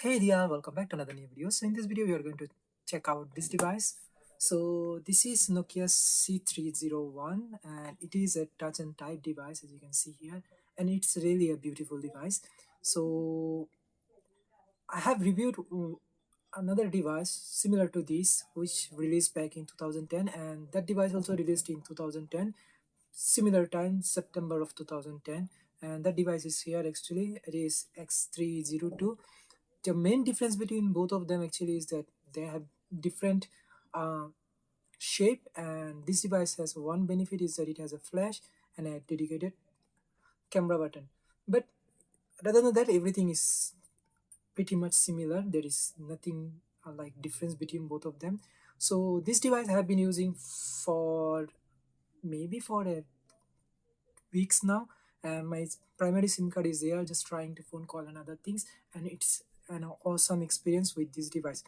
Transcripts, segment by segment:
Hey there, welcome back to another new video. So in this video we are going to check out this device. So this is Nokia C3-01 and it is a touch and type device, as you can see here, and it's really a beautiful device. So I have reviewed another device similar to this which released back in 2010, and that device also released in 2010, similar time, September of 2010, and that device is here. Actually it is X302. The main difference between both of them actually is that they have different uh, shape, and this device has one benefit is that it has a flash and a dedicated camera button. But rather than that, everything is pretty much similar. There is nothing like difference between both of them. So this device I have been using for maybe for a weeks now, and my primary SIM card is there, just trying to phone call and other things, and it's an awesome experience with this device.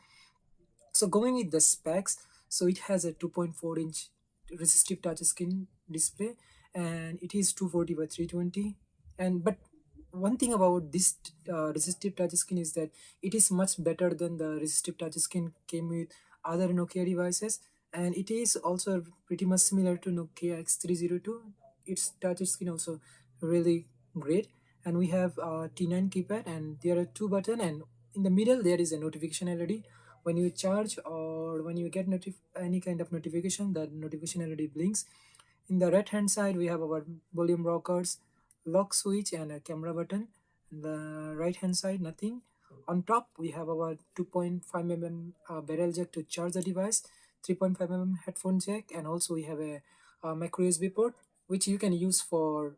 So going with the specs, so it has a 2.4-inch resistive touchscreen display, and it is 240 by 320. And but one thing about this resistive touchscreen is that it is much better than the resistive touchscreen came with other Nokia devices, and it is also pretty much similar to Nokia X302. Its touchscreen also really great, and we have T9 keypad, and there are two buttons, and in the middle there is a notification LED. When you charge or when you get any kind of notification, the notification LED blinks. In the right hand side we have our volume rockers, lock switch, and a camera button. In the right hand side, nothing. On top we have our 2.5 mm barrel jack to charge the device, 3.5 mm headphone jack, and also we have a micro USB port which you can use for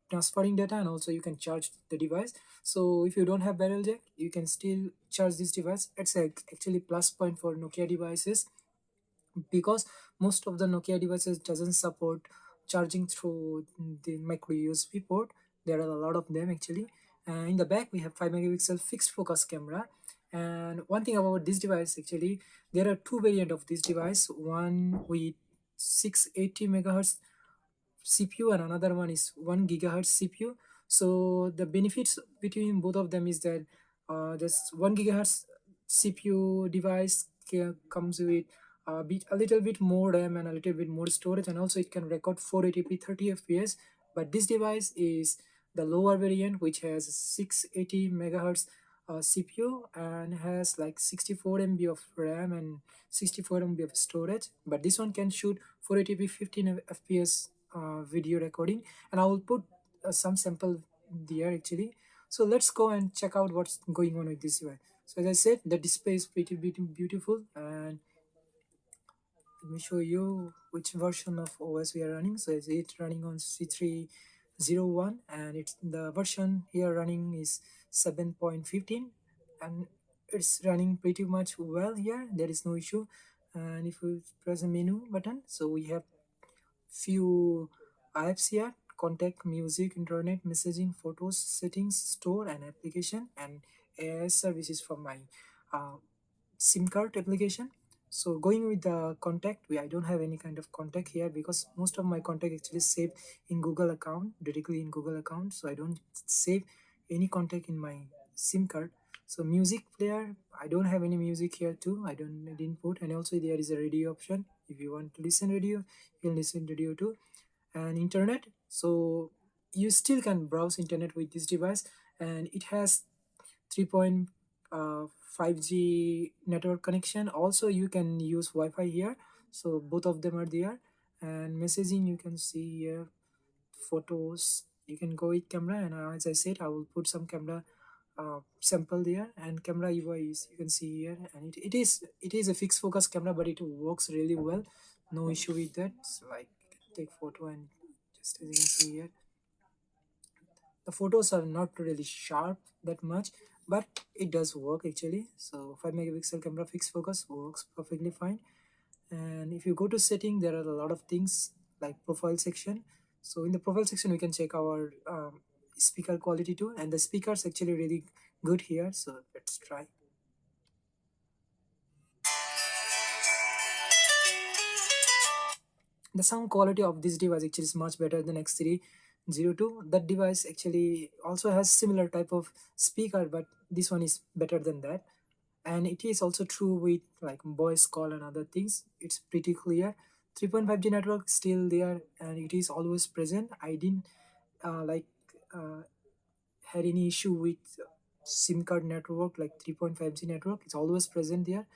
transferring data, and also you can charge the device. So if you don't have barrel jack, you can still charge this device. It's actually plus point for Nokia devices, because most of the Nokia devices doesn't support charging through the micro USB port. There are a lot of them actually. In the back we have 5 megapixel fixed focus camera. And one thing about this device, actually there are two variant of this device, one with 680 megahertz CPU and another one is 1 gigahertz CPU. So the benefits between both of them is that this 1 gigahertz CPU device comes with a little bit more RAM and a little bit more storage, and also it can record 480p 30 fps. But this device is the lower variant which has 680 megahertz CPU and has like 64 MB of RAM and 64 MB of storage. But this one can shoot 480p 15 fps video recording, and I will put some sample there actually. So let's go and check out what's going on with this UI. So as I said, the display is pretty beautiful, and let me show you which version of OS we are running. So it's running on C3-01, and it's the version here running is 7.15, and it's running pretty much well here. There is no issue. And if we press the menu button, so we have few apps here: contact, music, internet, messaging, photos, settings, store, and application, and AI services from my uh, SIM card application. So going with the contact, I don't have any kind of contact here because most of my contact actually saved in Google account, directly in Google account. So I don't save any contact in my SIM card. So music player, I don't have any music here too. I didn't put, and also there is a radio option. If you want to listen radio, you can listen radio too. And internet, so you still can browse internet with this device, and it has 3.5G network connection. Also you can use Wi-Fi here, so both of them are there. And messaging, you can see here, photos, you can go with camera, and as I said, I will put some camera sample there. And camera UI is, you can see here, and it is a fixed focus camera, but it works really well, no issue with that. So like you can take photo, and just as you can see here, the photos are not really sharp that much, but it does work actually. So 5 megapixel camera fixed focus works perfectly fine. And if you go to setting, there are a lot of things like profile section. So in the profile section we can check our speaker quality too, and the speakers actually really good here. So let's try. The sound quality of this device actually is much better than X3 C3-02. That device actually also has similar type of speaker, but this one is better than that. And it is also true with like voice call and other things. It's pretty clear. 3.5G network still there and it is always present. I didn't like uh, had any issue with SIM card network like 3.5G network. It's always present there.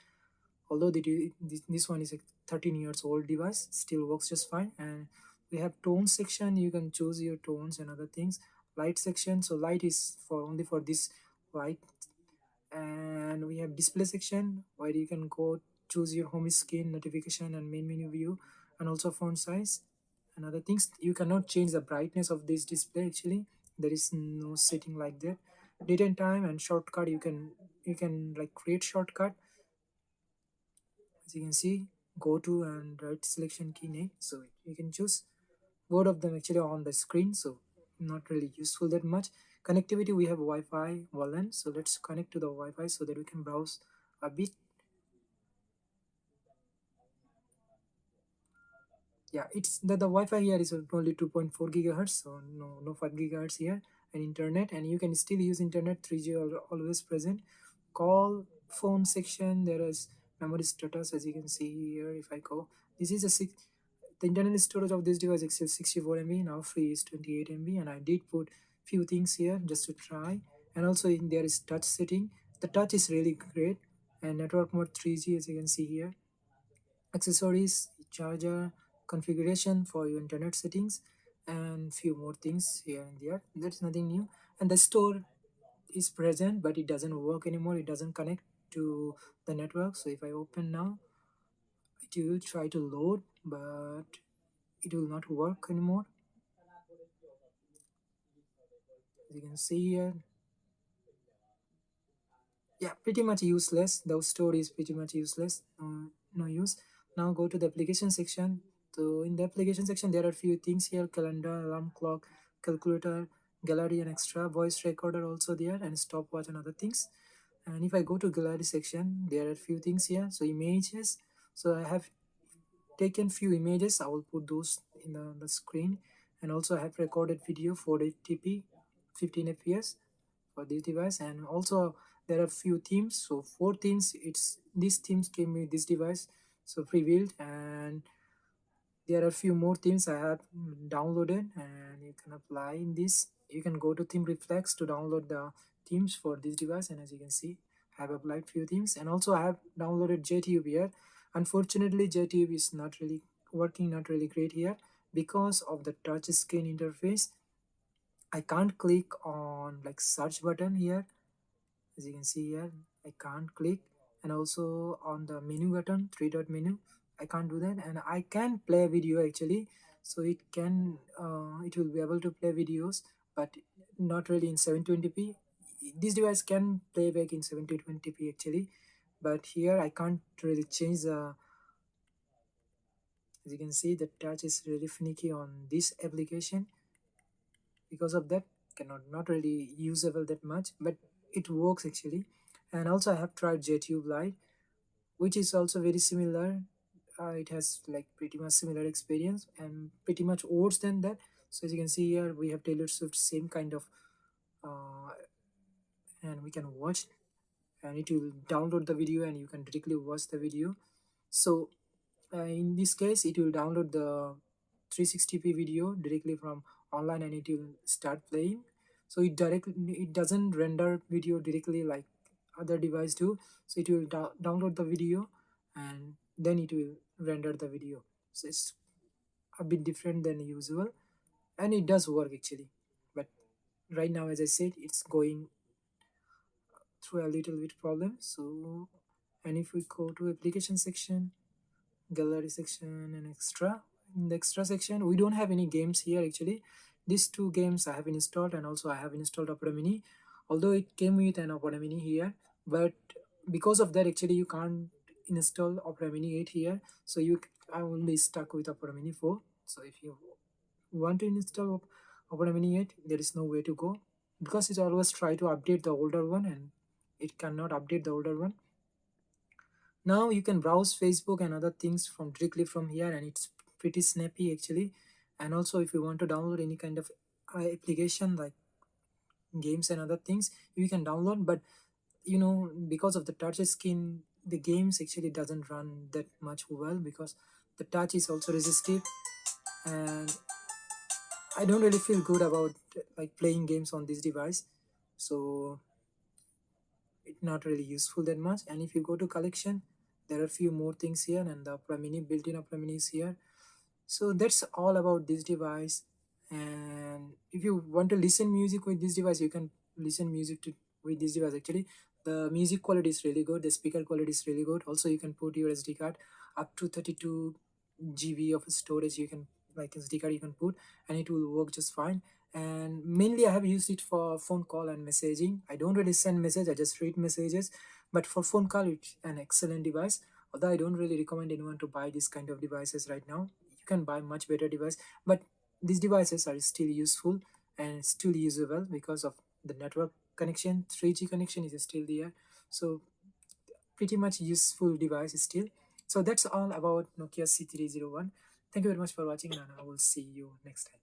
Although this one is a 13 years old device, still works just fine. And we have tone section. You can choose your tones and other things. Light section. So light is for only for this light. And we have display section where you can go choose your home screen, notification, and main menu view, and also font size and other things. You cannot change the brightness of this display actually. There is no setting like that. Date and time and shortcut. You can like create shortcut. As you can see, go to and right selection key name. So you can choose both of them actually on the screen. So not really useful that much. Connectivity, we have Wi-Fi VLAN. So let's connect to the Wi-Fi so that we can browse a bit. Yeah, it's the Wi-Fi here is only 2.4 gigahertz, so no 5 gigahertz here. And internet, and you can still use internet. 3G always present. Call phone section, there is memory status. As you can see here, if I go, this is a six. The internal storage of this device is 64 MB. Now free is 28 MB, and I did put few things here just to try. And also in there is touch setting. The touch is really great. And network mode 3G, as you can see here. Accessories, charger, configuration for your internet settings, and few more things here and there. That's nothing new. And the store is present, but it doesn't work anymore. It doesn't connect to the network. So if I open now, it will try to load, but it will not work anymore. As you can see here, yeah, pretty much useless. The store is pretty much useless. No use. Now go to the application section. So in the application section, there are few things here: calendar, alarm clock, calculator, gallery, and extra voice recorder also there, and stopwatch and other things. And if I go to gallery section, there are few things here. So images. So I have taken few images. I will put those in the screen. And also I have recorded video 480p 15 fps for this device. And also there are few themes, so four themes. It's these themes came with this device, so pre-built. And there are few more themes I have downloaded, and you can apply in this. You can go to theme reflex to download the themes for this device. And as you can see, I have applied few themes. And also I have downloaded JTube here. Unfortunately, JTube is not really working, not really great here because of the touch screen interface. I can't click on like search button here. As you can see here, I can't click. And also on the menu button, three dot menu, I can't do that. And I can play video actually, so it will be able to play videos, but not really in 720p. This device can play back in 720p actually, but here I can't really change the. As you can see, the touch is really finicky on this application. Because of that, cannot not really usable that much, but it works actually. And also I have tried JTube Lite, which is also very similar. It has like pretty much similar experience and pretty much worse than that. So as you can see here, we have Taylor Swift same kind of uh, and we can watch, and it will download the video and you can directly watch the video. So in this case, it will download the 360p video directly from online, and it will start playing. So it doesn't render video directly like other device do. So it will download the video and then it will render the video. So it's a bit different than usual, and it does work actually. But right now, as I said, it's going through a little bit problem. So, and if we go to application section, gallery section, and extra, in the extra section we don't have any games here actually. These two games I have installed, and also I have installed Opera Mini, although it came with an Opera Mini here. But because of that, actually you can't install Opera Mini 8 here, so you are only stuck with Opera Mini 4. So if you want to install Opera Mini 8, there is no way to go, because it always try to update the older one and it cannot update the older one. Now you can browse Facebook and other things from directly from here, and it's pretty snappy actually. And also if you want to download any kind of application like games and other things you can download, but because of the touch screen, the games actually doesn't run that much well because the touch is also resistive, and I don't really feel good about like playing games on this device. So it's not really useful that much. And if you go to collection, there are a few more things here, and the Opera Mini, built-in Opera Mini is here. So that's all about this device. And if you want to listen music with this device, you can listen music with this device. Actually, the music quality is really good, the speaker quality is really good. Also, you can put your SD card up to 32 GB of storage. You can, like, SD card you can put, and it will work just fine. And mainly I have used it for phone call and messaging. I don't really send message, I just read messages. But for phone call, it's an excellent device. Although I don't really recommend anyone to buy this kind of devices right now. You can buy much better device, but these devices are still useful and still usable because of the network connection. 3G connection is still there, so pretty much useful device still. So that's all about Nokia C301. Thank you very much for watching, and I will see you next time.